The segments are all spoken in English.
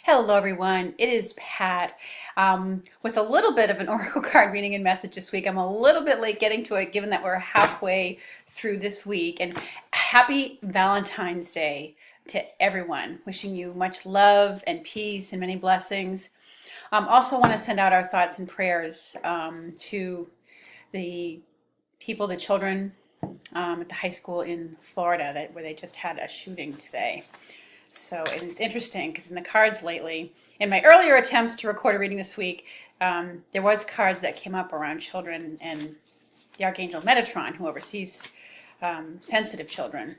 Hello, everyone. It is Pat with a little bit of an oracle card reading and message this week. I'm a little bit late getting to it, given that we're halfway through this week. And happy Valentine's Day to everyone. Wishing you much love and peace and many blessings. Also, want to send out our thoughts and prayers to the people, the children at the high school in Florida where they just had a shooting today. So it's interesting because in the cards lately, in my earlier attempts to record a reading this week, there was cards that came up around children and the Archangel Metatron, who oversees sensitive children.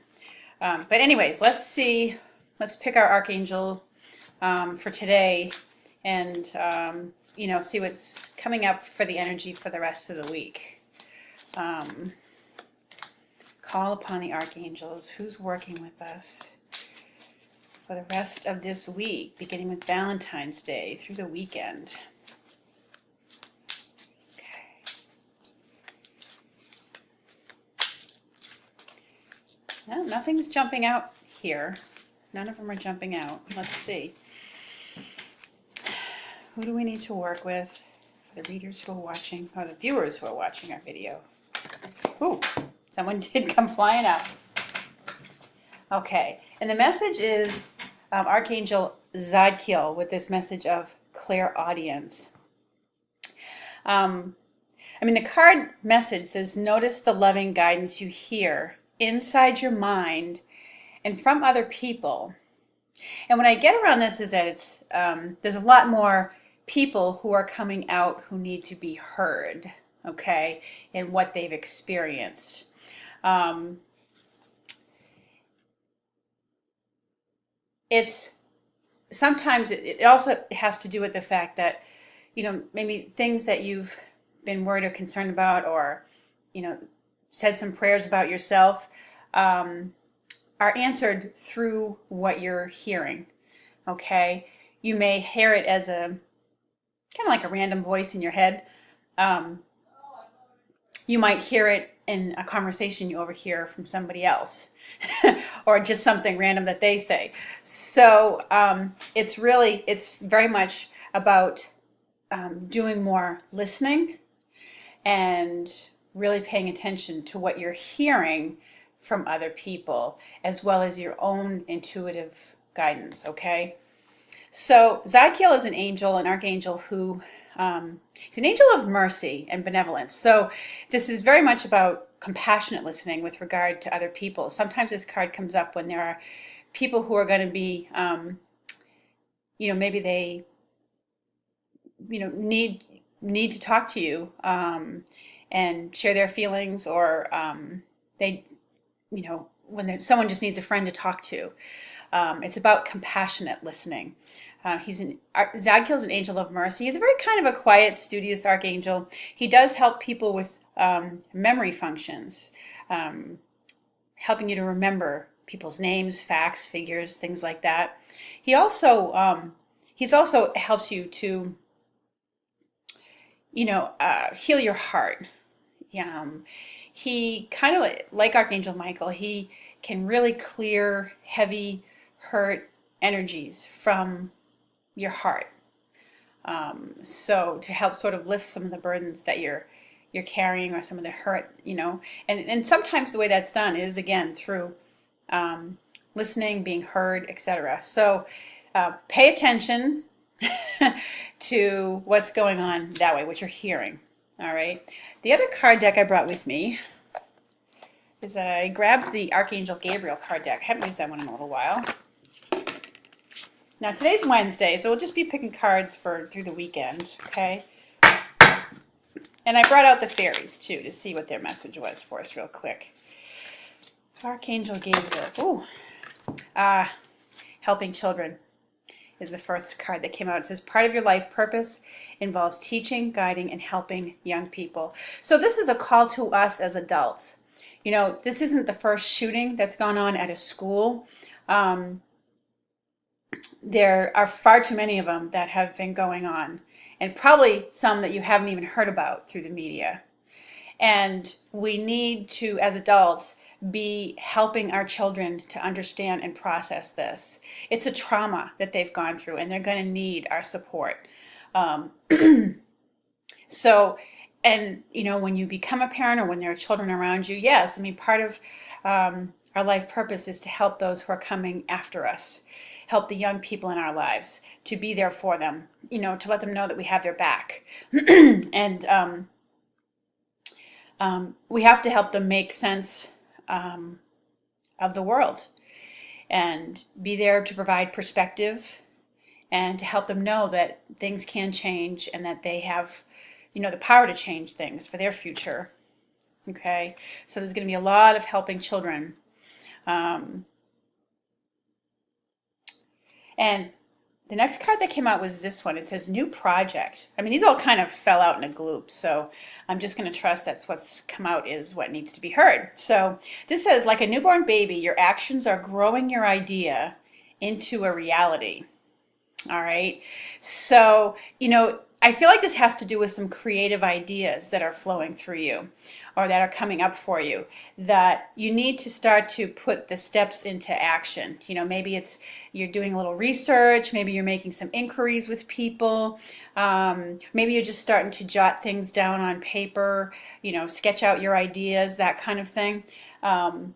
But anyways, let's pick our Archangel for today and, see what's coming up for the energy for the rest of the week. Call upon the Archangels. Who's working with us for the rest of this week, beginning with Valentine's Day through the weekend? Okay. No, nothing's jumping out here. None of them are jumping out. Let's see. Who do we need to work with? For the readers who are watching, or the viewers who are watching our video. Ooh, someone did come flying up. Okay, and the message is Archangel Zadkiel with this message of clairaudience. The card message says, notice the loving guidance you hear inside your mind and from other people. And what I get around this is that it's there's a lot more people who are coming out who need to be heard, okay, in what they've experienced. It's sometimes it also has to do with the fact that, maybe things that you've been worried or concerned about, or, said some prayers about yourself, are answered through what you're hearing. Okay. You may hear it as a kind of like a random voice in your head. You might hear it in a conversation you overhear from somebody else. Or just something random that they say. So it's very much about doing more listening and really paying attention to what you're hearing from other people, as well as your own intuitive guidance, okay? So Zadkiel is an angel, an archangel who he's an angel of mercy and benevolence. So this is very much about compassionate listening with regard to other people. Sometimes this card comes up when there are people who are going to be, maybe they, need to talk to you and share their feelings, or they, someone just needs a friend to talk to. It's about compassionate listening. Zadkiel is an angel of mercy. He's a very kind of a quiet, studious archangel. He does help people with memory functions, helping you to remember people's names, facts, figures, things like that. He also helps you to, heal your heart. He kind of like Archangel Michael. He can really clear heavy, hurt energies from your heart. So to help sort of lift some of the burdens that you're carrying, or some of the hurt, and sometimes the way that's done is, again, through listening, being heard, etc. So pay attention to what's going on that way, what you're hearing. All right. The other card deck I brought with me is I grabbed the Archangel Gabriel card deck. I haven't used that one in a little while. Now today's Wednesday, so we'll just be picking cards through the weekend, okay? And I brought out the fairies too to see what their message was for us real quick. Archangel Gabriel. Helping children is the first card that came out. It says, part of your life purpose involves teaching, guiding, and helping young people. So this is a call to us as adults. This isn't the first shooting that's gone on at a school. There are far too many of them that have been going on, and probably some that you haven't even heard about through the media. And we need to, as adults, be helping our children to understand and process this. It's a trauma that they've gone through, and they're going to need our support. Um, so, and when you become a parent or when there are children around you, yes, I mean, part of our life purpose is to help those who are coming after us, help the young people in our lives, to be there for them, to let them know that we have their back. And we have to help them make sense of the world and be there to provide perspective and to help them know that things can change and that they have, the power to change things for their future. Okay, so there's going to be a lot of helping children. And the next card that came out was this one. It says new project. I mean, these all kind of fell out in a gloop, so I'm just going to trust that's what's come out is what needs to be heard. So this says, like a newborn baby, your actions are growing your idea into a reality. All right. So, I feel like this has to do with some creative ideas that are flowing through you or that are coming up for you, that you need to start to put the steps into action. Maybe it's you're doing a little research, maybe you're making some inquiries with people, maybe you're just starting to jot things down on paper, sketch out your ideas, that kind of thing. And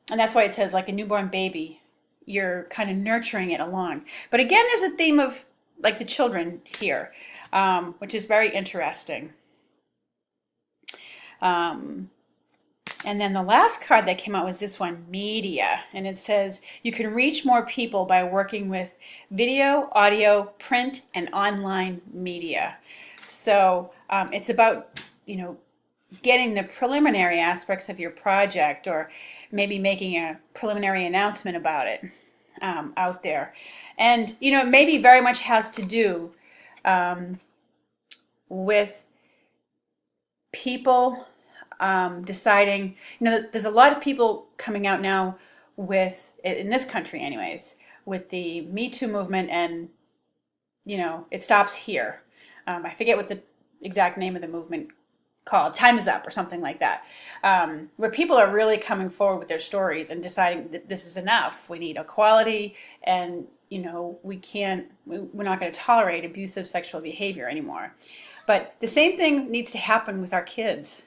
that's why it says like a newborn baby, you're kind of nurturing it along. But again, there's a theme of like the children here, which is very interesting. And then the last card that came out was this one, media. And it says, you can reach more people by working with video, audio, print, and online media. So it's about, getting the preliminary aspects of your project or maybe making a preliminary announcement about it out there. And, maybe very much has to do with people deciding, there's a lot of people coming out now with, in this country anyways, with the Me Too movement, and, it stops here. I forget what the exact name of the movement called, Time Is Up or something like that, where people are really coming forward with their stories and deciding that this is enough. We need equality, and, we're not going to tolerate abusive sexual behavior anymore. But the same thing needs to happen with our kids.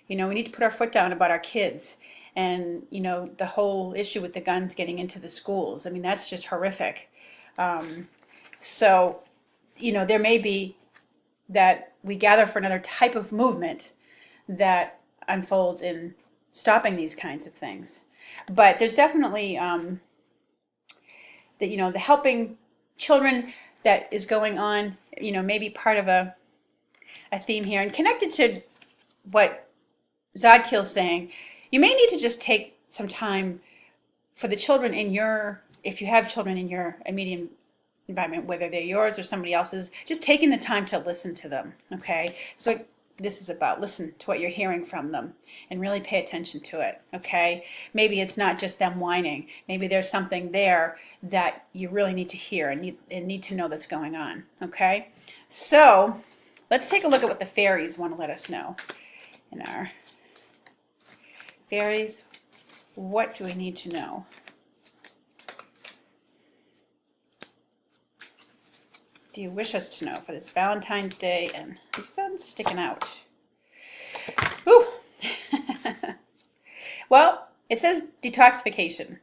We need to put our foot down about our kids and, the whole issue with the guns getting into the schools. I mean, that's just horrific. So, there may be that we gather for another type of movement that unfolds in stopping these kinds of things. But there's definitely the helping children that is going on, maybe part of a theme here. And connected to what Zadkiel's saying, you may need to just take some time for the children if you have children in your immediate environment, whether they're yours or somebody else's, just taking the time to listen to them, okay? So this is about listen to what you're hearing from them and really pay attention to it, okay? Maybe it's not just them whining. Maybe there's something there that you really need to hear and need to know that's going on, okay? So let's take a look at what the fairies want to let us know in our fairies. What do we need to know? Do you wish us to know for this Valentine's Day? And the sun's sticking out. Ooh. Well, it says detoxification.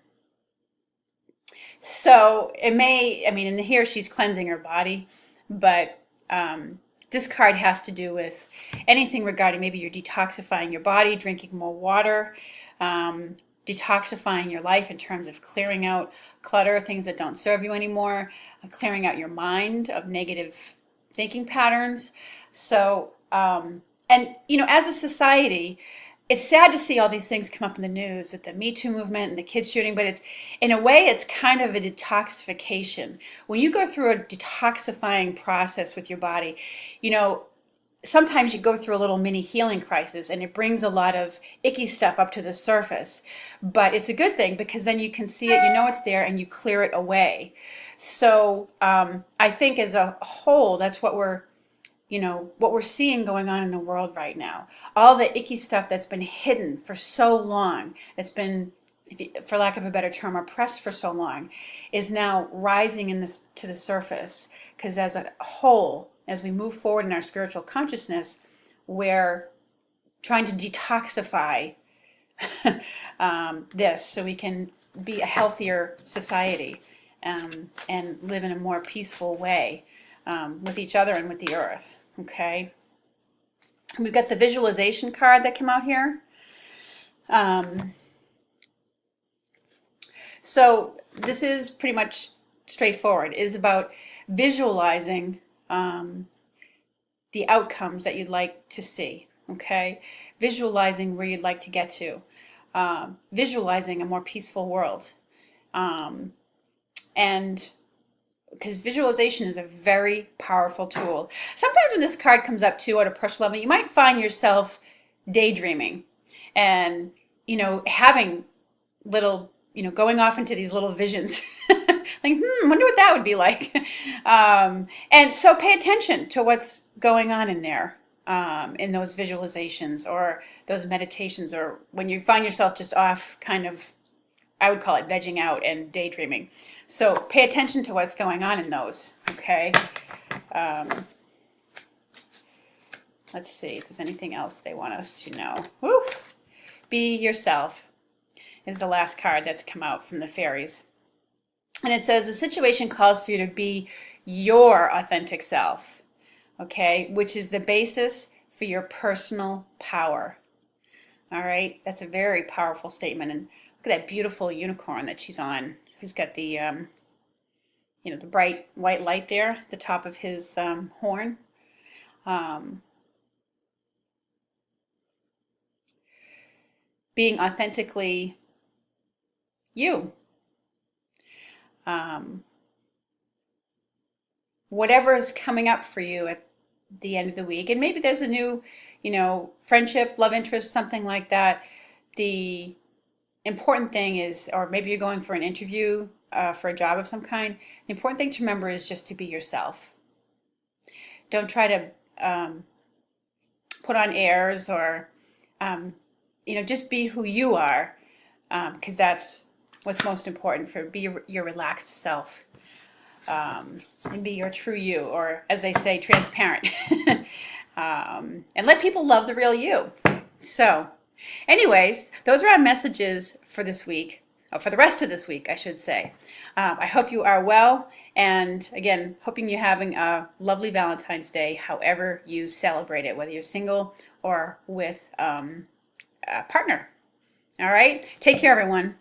So it may, in here she's cleansing her body, but this card has to do with anything regarding maybe you're detoxifying your body, drinking more water, detoxifying your life in terms of clearing out clutter, things that don't serve you anymore, clearing out your mind of negative thinking patterns. So, and as a society, it's sad to see all these things come up in the news with the Me Too movement and the kids shooting, but it's, in a way, it's kind of a detoxification. When you go through a detoxifying process with your body, sometimes you go through a little mini healing crisis and it brings a lot of icky stuff up to the surface. But it's a good thing because then you can see it, it's there, and you clear it away. So I think as a whole, that's what we're what we're seeing going on in the world right now, all the icky stuff that's been hidden for so long, that's been, for lack of a better term, oppressed for so long, is now rising to the surface. Because as a whole, as we move forward in our spiritual consciousness, we're trying to detoxify this so we can be a healthier society, and live in a more peaceful way, with each other and with the earth. Okay, we've got the visualization card that came out here. So this is pretty much straightforward. It is about visualizing the outcomes that you'd like to see. Okay, visualizing where you'd like to get to, visualizing a more peaceful world, and because visualization is a very powerful tool. Sometimes when this card comes up too at a personal level, you might find yourself daydreaming and, having little, going off into these little visions. Like, wonder what that would be like. And so pay attention to what's going on in there, in those visualizations or those meditations, or when you find yourself just off kind of, I would call it vegging out and daydreaming. So pay attention to what's going on in those, okay? Let's see if there's anything else they want us to know. Woo! Be yourself is the last card that's come out from the fairies. And it says the situation calls for you to be your authentic self, okay? Which is the basis for your personal power. All right? That's a very powerful statement. And look at that beautiful unicorn that she's on, who's got the, the bright white light there at the top of his horn. Being authentically you. Whatever is coming up for you at the end of the week, and maybe there's a new, friendship, love interest, something like that. The important thing is, or maybe you're going for an interview, for a job of some kind. The important thing to remember is just to be yourself. Don't try to put on airs, or just be who you are, because that's what's most important. Be your relaxed self, and be your true you, or as they say, transparent. And let people love the real you. So anyways, those are our messages for this week, for the rest of this week, I should say. I hope you are well, and again, hoping you're having a lovely Valentine's Day, however you celebrate it, whether you're single or with a partner. All right, take care, everyone.